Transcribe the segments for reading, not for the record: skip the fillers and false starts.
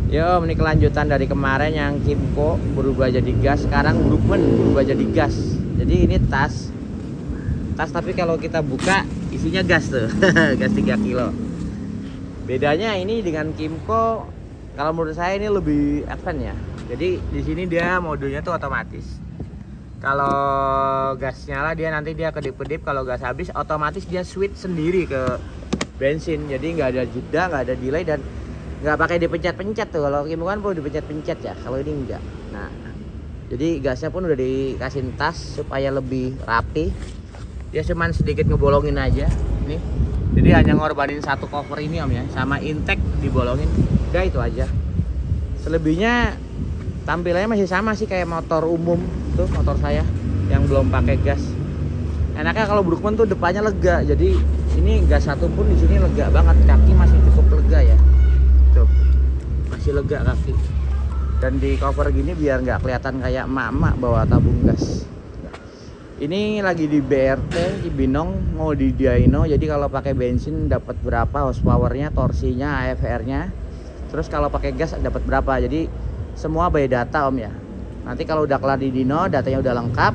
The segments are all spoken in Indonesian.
Yo, ini kelanjutan dari kemarin yang Kimco berubah jadi gas, sekarang Brookman berubah jadi gas. Jadi ini tas tapi kalau kita buka isinya gas tuh. Gas 3 kilo. Bedanya ini dengan Kimco, kalau menurut saya ini lebih advance ya. Jadi di sini dia modenya tuh otomatis. Kalau gas nyala dia nanti dia kedip-kedip, kalau gas habis otomatis dia switch sendiri ke bensin. Jadi nggak ada jeda, nggak ada delay, dan nggak pakai dipencet-pencet tuh. Kalau Kimco kan perlu dipencet-pencet ya, kalau ini enggak. Nah, jadi gasnya pun udah dikasih tas supaya lebih rapi. Dia cuman sedikit ngebolongin aja nih. Jadi hanya ngorbanin satu cover ini om ya, sama intake dibolongin. Udah itu aja. Selebihnya tampilannya masih sama sih kayak motor umum tuh, motor saya yang belum pakai gas. Enaknya kalau Brookman tuh depannya lega. Jadi ini gas satu pun di sini lega banget, kaki masih cukup lega ya. Tuh, masih lega kaki. Dan di cover gini biar nggak kelihatan kayak emak-emak bawa tabung gas. Ini lagi di BRT Cibinong, mau di dyno. Jadi kalau pakai bensin dapat berapa horsepowernya, torsinya, AFR-nya. Terus kalau pakai gas dapat berapa. Jadi semua by data om ya. Nanti kalau udah kelar di dyno, datanya udah lengkap.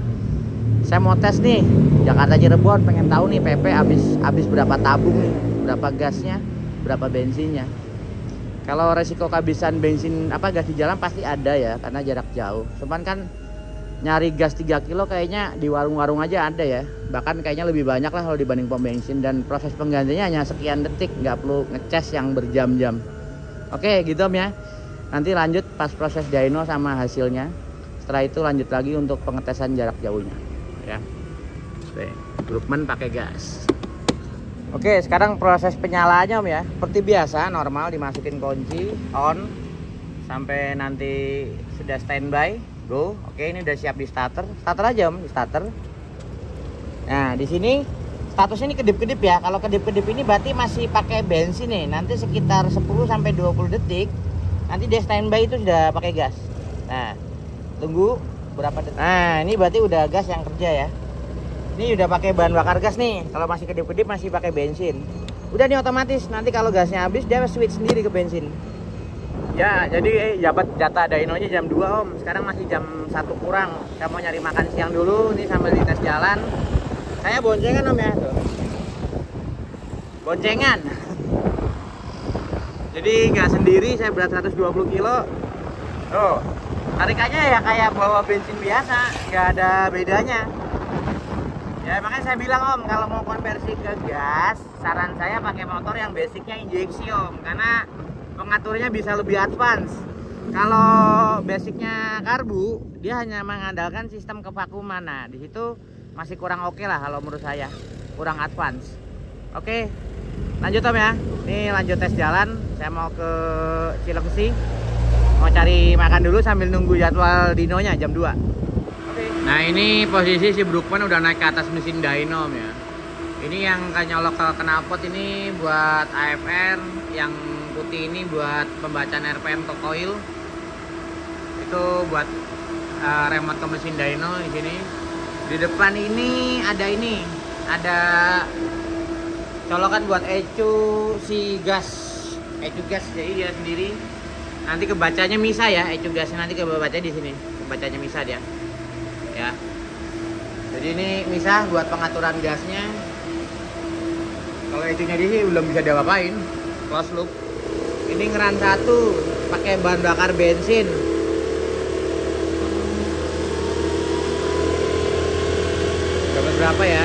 Saya mau tes nih Jakarta Cirebon, pengen tahu nih PP habis berapa tabung nih, berapa gasnya, berapa bensinnya. Kalau resiko kehabisan bensin gas di jalan pasti ada ya, karena jarak jauh. Cuman kan nyari gas 3 kilo kayaknya di warung-warung aja ada ya. Bahkan kayaknya lebih banyak lah kalau dibanding pom bensin, dan proses penggantinya hanya sekian detik, nggak perlu ngecas yang berjam-jam. Oke gitu om ya. Nanti lanjut pas proses dyno sama hasilnya. Setelah itu lanjut lagi untuk pengetesan jarak jauhnya ya. Brookman pakai gas. Oke, sekarang proses penyalaannya om ya. Seperti biasa normal, dimasukin kunci on sampai nanti sudah standby, go. Oke, ini udah siap di starter. Starter aja om, di starter. Nah, di sini statusnya ini kedip-kedip ya. Kalau kedip-kedip ini berarti masih pakai bensin nih. Nanti sekitar 10 sampai 20 detik nanti dia standby itu sudah pakai gas. Nah, tunggu berapa detik. Nah, ini berarti udah gas yang kerja ya. Ini udah pakai bahan bakar gas nih. Kalau masih kedip-kedip masih pakai bensin. Udah nih otomatis. Nanti kalau gasnya habis dia switch sendiri ke bensin. Ya, jadi dapat data dynonya jam 2 om. Sekarang masih jam 1 kurang. Saya mau nyari makan siang dulu nih sambil dites jalan. Saya boncengan om ya tuh. Boncengan. Jadi nggak sendiri, saya berat 120 kilo. Tuh, tarikannya ya kayak bawa bensin biasa, nggak ada bedanya. Ya makanya saya bilang om, kalau mau konversi ke gas, saran saya pakai motor yang basicnya injeksi om, karena pengaturnya bisa lebih advance. Kalau basicnya karbu, dia hanya mengandalkan sistem kevakuman. Nah di situ masih kurang oke lah kalau menurut saya, kurang advance. Oke, lanjut om ya. Ini lanjut tes jalan. Saya mau ke Cilengsi, mau cari makan dulu sambil nunggu jadwal dinonya jam 2. Nah ini posisi si Brookman udah naik ke atas mesin dyno ya. Ini yang nyolok ke knalpot ini buat AFR, yang putih ini buat pembacaan RPM ke coil. Itu buat remote ke mesin dyno di sini. Di depan ini, ada colokan buat ECU si gas. ECU gas jadi dia sendiri. Nanti kebacanya misah ya, ECU gasnya nanti kebaca di sini. Kebacanya misah dia. Ya, jadi ini misah buat pengaturan gasnya. Kalau ecunya di sini belum bisa diapa-apain, close loop. Ini ngeran 1 pakai bahan bakar bensin. Dapat berapa ya?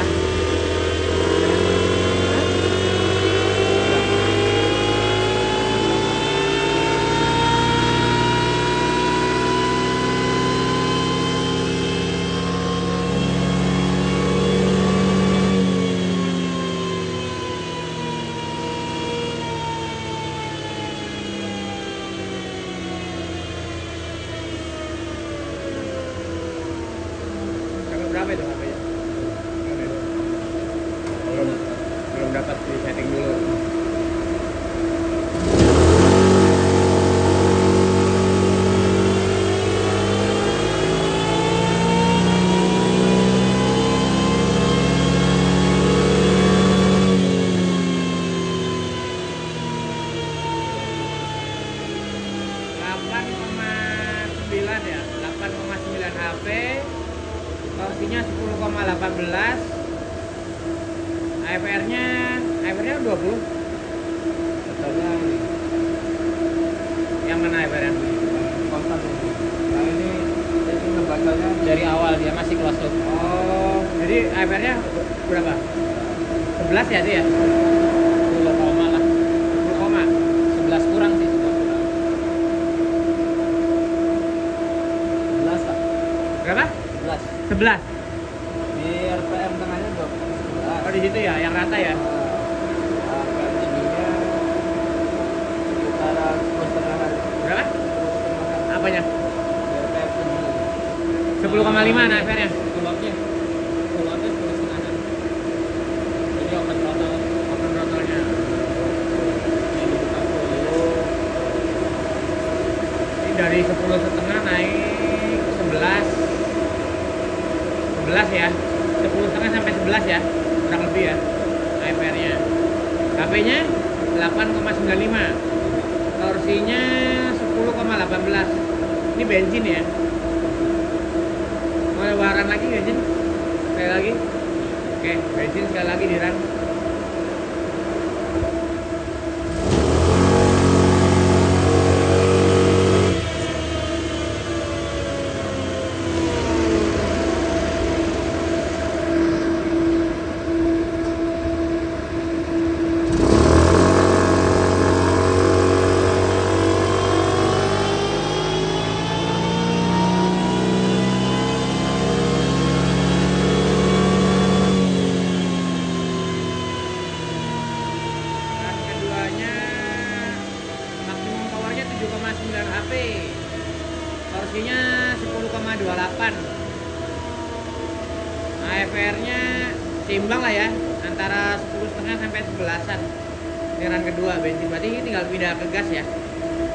Berapa itu HP-nya? Belum dapat di setting dulu. AFR-nya 20. Katanya ini Yang mana AFR-nya? kontak ini. Nah ini ngebacanya Dari awal dia masih close loop. Oh, jadi AFR-nya berapa? 11 ya itu ya? 10 koma lah. 10 koma. 11 kurang sih, 11 kurang. 11 lah. Berapa? 11. 11. Di RPM tengahnya 11. Oh, di situ ya, yang rata ya. RPM tingginya sekitar 10,5-an. Berapa? 10,5-an. Apanya? Di RPM tinggi. 10,5 nah AFR-nya. Kulotnya 10,5-an. Jadi open throttle. Open throttle-nya. Ini dibuka dulu. Ini dari 10,5 naik 11. 11 ya. 10,5 sampai 11 ya. Kurang lebih ya. AFR-nya. HP-nya 8,95. Torsinya 10,18. Ini bensin ya. Mau lebaran lagi bensin? Sekali lagi. Oke, bensin sekali lagi di run. Dan keduanya maksimum powernya 7,9 HP. Torsinya 10,28. AFR-nya seimbang lah ya, antara 10,5 sampai 11-an. Ini run kedua bensin, berarti ini tinggal pindah ke gas ya.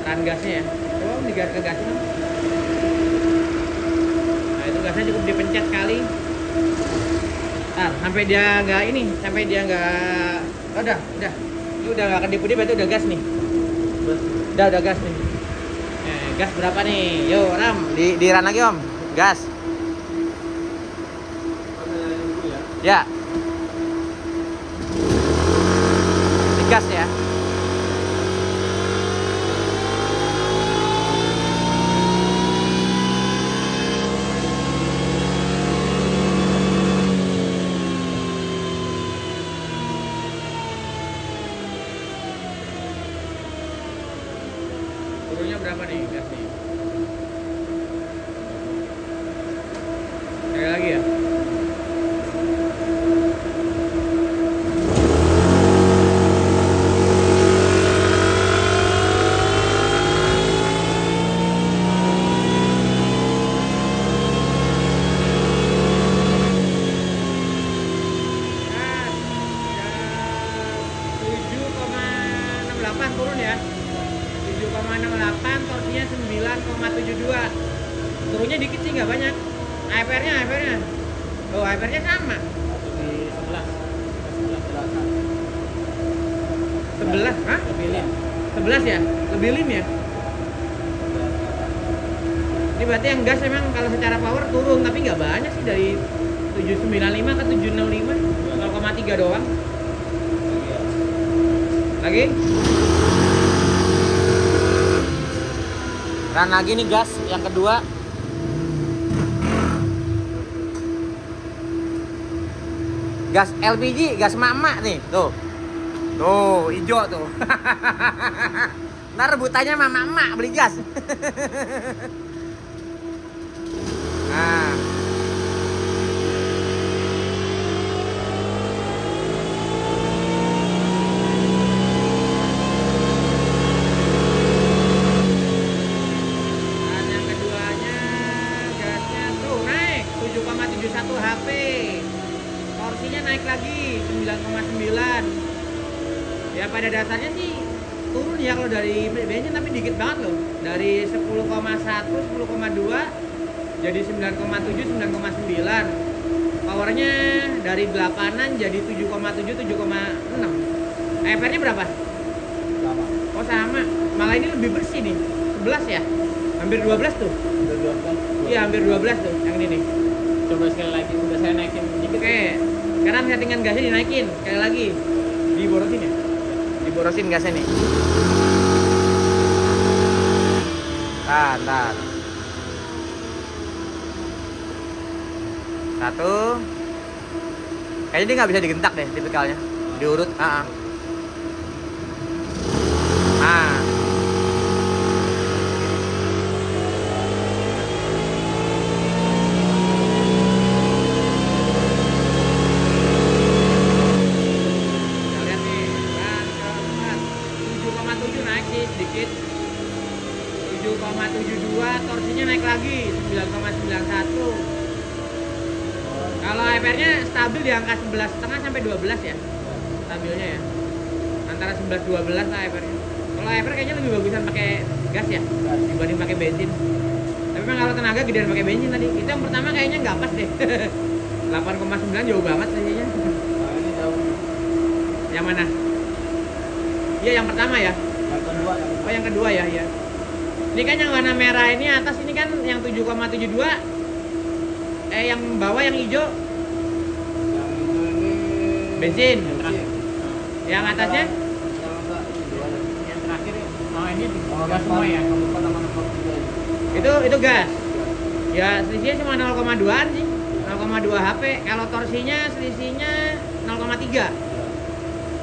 Run gasnya ya. Coba digas ke gasnya. Nah, itu gasnya cukup dipencet sekali. Sampai dia nggak ini, sampai dia nggak, oh, udah, ini udah nggak kedip-kedip, berarti udah gas nih, udah gas nih. Gas berapa nih? Yo Ram, di run lagi Om, gas. Ya, digas ya. Turunnya berapa nih gas nih? Sekali lagi ya. Gas, 7,68 turun ya. 7,68, torsinya 9,72. Turunnya dikit sih, nggak banyak. AFR-nya oh, AFR-nya sama. Di 11. 11, hah? Lebih lim. 11 ya? Lebih lim ya? Ini berarti yang gas emang kalau secara power turun, tapi nggak banyak sih, dari 795 ke 765, 0,3 doang. Lagi? Run lagi nih gas yang kedua. Gas LPG, gas emak-emak nih, tuh. Tuh, hijau tuh. Ntar rebutannya emak-emak beli gas. Nah. Dan yang keduanya gasnya tuh naik 7,71 HP. Torsinya naik lagi 9,9. Ya pada dasarnya sih turun ya kalau dari bensin, tapi dikit banget loh. Dari 10,1, 10,2 jadi 9,7, 9,9. Powernya dari 8-an jadi 7,7, 7,6. AFR-nya berapa? Sama. Oh sama, malah ini lebih bersih nih. 11 ya? Hampir 12 tuh. Udah 12. Iya hampir 12 tuh yang ini nih. Coba sekali lagi, udah saya naikin dikit. Oke, Sekarang settingan gasnya dinaikin, sekali lagi. Diborosin ya? Diborosin gasnya nih. Ntar. Satu. Kayaknya dia nggak bisa digentak deh tipikalnya. Diurut. Nah. Sedikit 7,72, torsinya naik lagi 9,91. Kalau APR-nya stabil di angka 11,5 sampai 12 ya. Stabilnya ya. Antara 11 12 lah APR-nya. Kalau APR kayaknya lebih bagusan pakai gas ya dibanding pakai bensin. Tapi memang kalau tenaga gedean pakai bensin tadi. Itu yang pertama kayaknya nggak pas deh. 8,9 jauh banget kayaknya. Ini jauh. Yang mana? Iya, yang pertama ya. Yang kedua ya. Oh, yang kedua ya, ya. Ini kan yang warna merah ini atas ini kan yang 7,72. Yang bawah yang hijau Yang itu ini bensin. bensin. Yang atasnya Yang terakhir oh ini gas semua ya. itu gas. Ya selisihnya cuma 0,2an sih. 0,2 HP. Kalau torsinya selisihnya 0,3.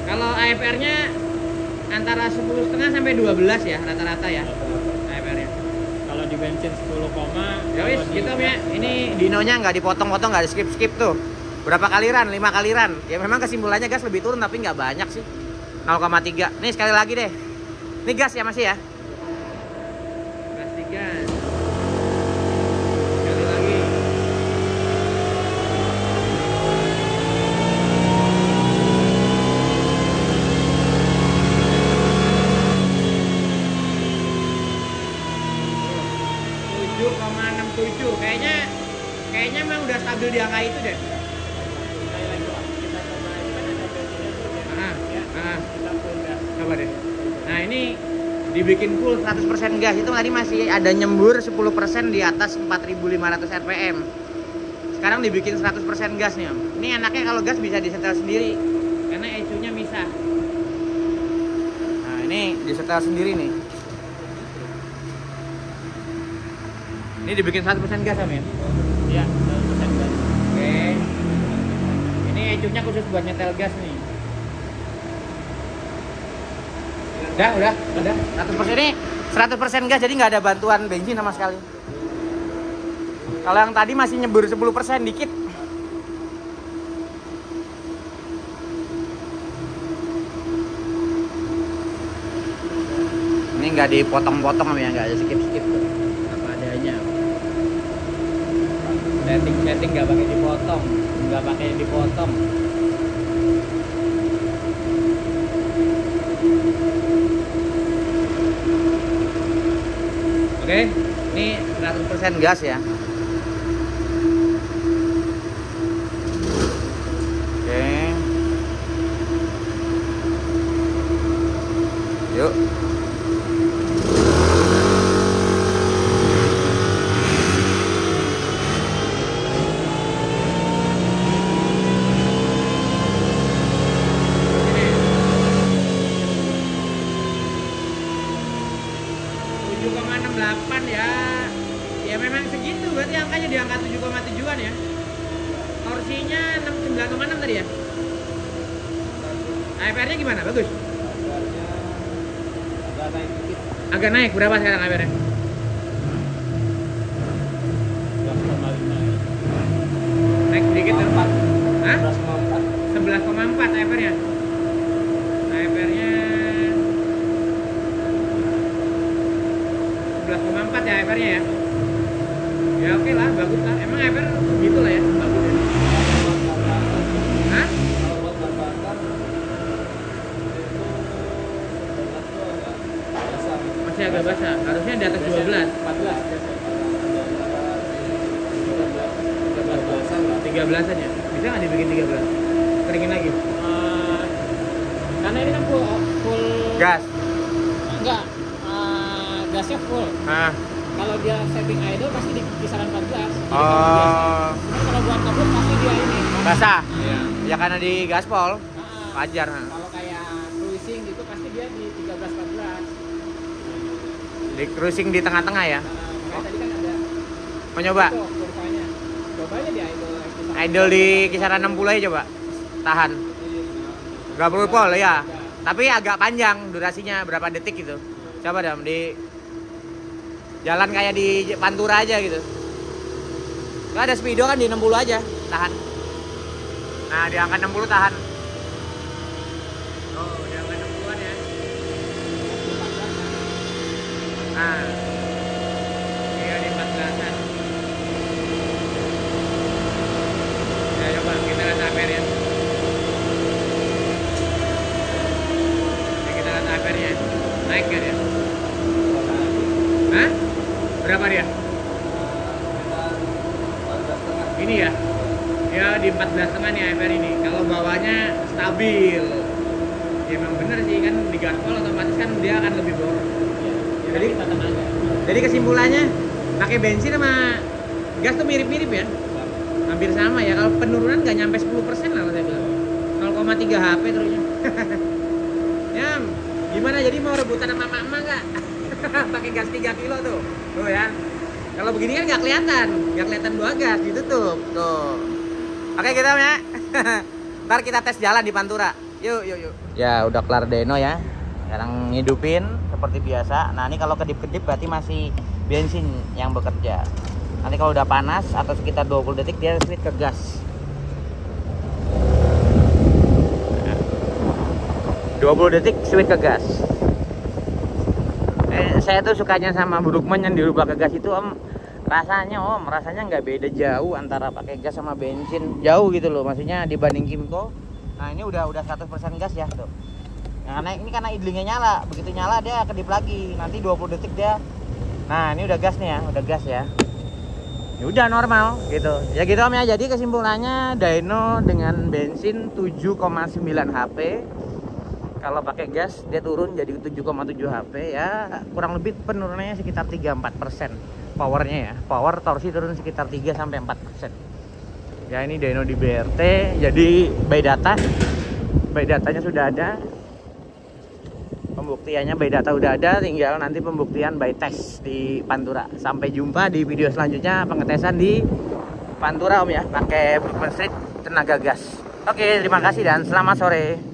Kalau AFR-nya antara 10,5 sampai 12 ya rata-rata ya AFR-nya. Kalau di bensin 10, Ya wis gitu ya. Ini dinonya nggak dipotong-potong, nggak di skip-skip tuh. Berapa kaliran? 5 kaliran. Ya memang kesimpulannya gas lebih turun tapi nggak banyak sih. 0,3. Nih sekali lagi deh. Ini gas ya masih ya? Gas 3. Sekali lagi. Tujuh, kayaknya emang udah stabil di angka itu deh. Coba deh. Nah ini dibikin full 100% gas, itu tadi masih ada nyembur 10% di atas 4.500 rpm. Sekarang dibikin 100% gas nih Om. Ini enaknya kalau gas bisa disetel sendiri karena ECU-nya misah. Nah ini disetel sendiri nih. Ini dibikin 100% gas Om ya? Iya, 100% gas. Oke. Ini ECU-nya khusus buat nyetel gas nih. Udah. 100% ini 100% gas, jadi nggak ada bantuan bensin sama sekali. Kalau yang tadi masih nyebur 10% dikit. Ini nggak dipotong-potong ya, nggak ada skip-skip tuh. Apa adanya. Setting nggak pakai dipotong. Oke, ini 100% gas ya. Oke. Yuk. Ya memang segitu, berarti angkanya di angka 7,7an ya. Torsinya 9,6 tadi ya. AFR-nya gimana? Bagus? Agak naik, berapa sekarang AFR-nya? 11,5. Naik sedikit ya? Hah? 11,4. 11,4 AFR-nya. AFR-nya 11,4 ya AFR-nya ya. Ya oke lah, bagus lah. Emang AFR gitu lah ya, bagus ya. Hah? Masih agak basah, harusnya di atas 12. 13-an ya? Bisa nggak dibikin 13? Keringin lagi? Karena ini kan full Gas? enggak, gasnya full. Kalau dia setting idle pasti di kisaran 14. Jadi Oh. kalau buat ngebut pasti dia ini Basah? Iya. Ya karena di gaspol. Wajar. Kalau kayak cruising gitu pasti dia di 13-14. Di cruising di tengah-tengah ya. Makanya tadi kan ada Mau nyoba? itu kurvanya. Coba aja di idol. Idol di kisaran 60 aja coba. Tahan. 30 volt ya. Tapi agak panjang durasinya, berapa detik gitu. Coba dong di jalan kayak di Pantura aja gitu. Gak ada speedo kan di 60 aja, tahan. Nah, di angka 60 tahan. Oh, di angka 60-an ya. Nah. Iya di 14-an. Ya coba kita lihat ampere ya. Kita lihat ampere-nya. Naik gak dia? Hah? Berapa dia? Ini ya? Ya di 14,5 nih ampere ini. Kalau bawahnya stabil. Ya memang bener sih kan di gaspol otomatis kan dia akan lebih boros. Jadi kesimpulannya pakai bensin sama gas tuh mirip-mirip ya? Hampir sama ya. Kalau penurunan nggak nyampe 10% lah saya bilang. 0,3 HP terusnya. Ya, gimana jadi mau rebutan sama mama nggak? Pakai gas 3 kilo tuh. Tuh ya. Kalau begini kan nggak kelihatan 2 gas ditutup. Tuh. Oke kita ya. Ntar kita tes jalan di Pantura. Yuk. Ya udah kelar dyno ya. Sekarang ngidupin seperti biasa. Nah ini kalau kedip-kedip berarti masih bensin yang bekerja. Nanti kalau udah panas atau sekitar 20 detik dia switch ke gas. 20 detik switch ke gas. Saya tuh sukanya sama Brookman yang dirubah ke gas itu om. Rasanya nggak beda jauh antara pakai gas sama bensin. Jauh gitu loh, maksudnya dibanding Kymco. Nah ini udah 100% gas ya tuh. Nah ini karena idlingnya nyala, begitu nyala dia kedip lagi. Nanti 20 detik dia. Nah ini udah gas nih ya, udah gas ya. Ya udah normal gitu. Ya gitu om ya. Jadi kesimpulannya dyno dengan bensin 7,9 HP. Kalau pakai gas dia turun jadi 7,7 HP ya, kurang lebih penurunannya sekitar 3-4% powernya ya. Power torsi turun sekitar 3-4%. Ya ini dyno di BRT, jadi by datanya sudah ada. Pembuktiannya by data udah ada, tinggal nanti pembuktian by test di Pantura. Sampai jumpa di video selanjutnya pengetesan di Pantura om ya, pakai Brookman Street tenaga gas. Oke, terima kasih dan selamat sore.